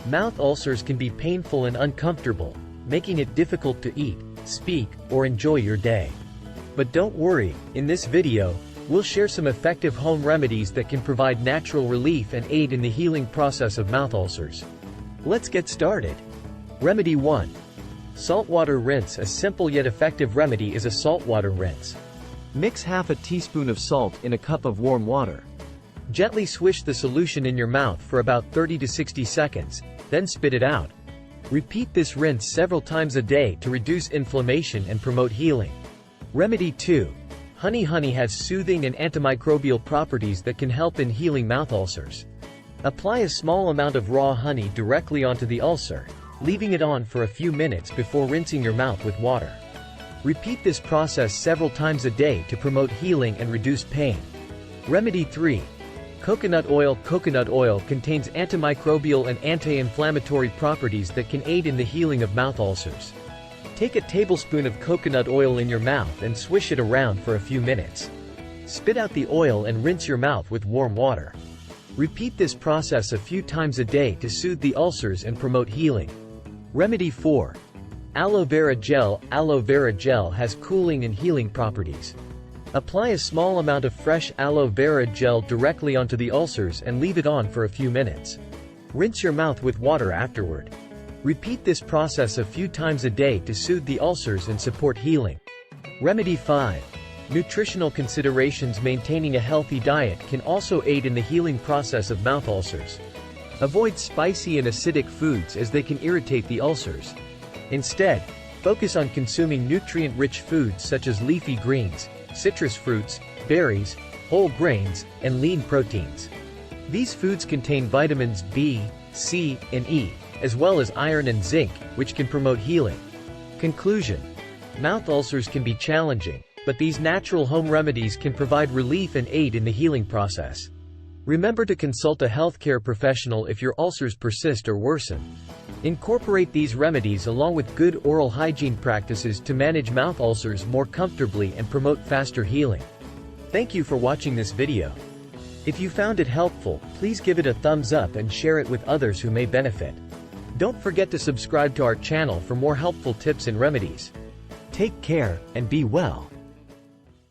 Mouth ulcers can be painful and uncomfortable, making it difficult to eat, speak, or enjoy your day. But don't worry, in this video, we'll share some effective home remedies that can provide natural relief and aid in the healing process of mouth ulcers. Let's get started. Remedy 1. Saltwater rinse. A simple yet effective remedy is a saltwater rinse. Mix half a teaspoon of salt in a cup of warm water. Gently swish the solution in your mouth for about 30 to 60 seconds, then spit it out. Repeat this rinse several times a day to reduce inflammation and promote healing. Remedy 2. Honey. Honey has soothing and antimicrobial properties that can help in healing mouth ulcers. Apply a small amount of raw honey directly onto the ulcer, leaving it on for a few minutes before rinsing your mouth with water. Repeat this process several times a day to promote healing and reduce pain. Remedy 3. Coconut oil. Coconut oil contains antimicrobial and anti-inflammatory properties that can aid in the healing of mouth ulcers. Take a tablespoon of coconut oil in your mouth and swish it around for a few minutes. Spit out the oil and rinse your mouth with warm water. Repeat this process a few times a day to soothe the ulcers and promote healing. Remedy 4. Aloe vera gel. Aloe vera gel has cooling and healing properties. Apply a small amount of fresh aloe vera gel directly onto the ulcers and leave it on for a few minutes. Rinse your mouth with water afterward. Repeat this process a few times a day to soothe the ulcers and support healing. Remedy 5. Nutritional considerations. Maintaining a healthy diet can also aid in the healing process of mouth ulcers. Avoid spicy and acidic foods as they can irritate the ulcers. Instead, focus on consuming nutrient-rich foods such as leafy greens, citrus fruits, berries, whole grains, and lean proteins. These foods contain vitamins B, C, and E, as well as iron and zinc, which can promote healing. Conclusion. Mouth ulcers can be challenging, but these natural home remedies can provide relief and aid in the healing process. Remember to consult a healthcare professional if your ulcers persist or worsen. Incorporate these remedies along with good oral hygiene practices to manage mouth ulcers more comfortably and promote faster healing. Thank you for watching this video. If you found it helpful, please give it a thumbs up and share it with others who may benefit. Don't forget to subscribe to our channel for more helpful tips and remedies. Take care, and be well.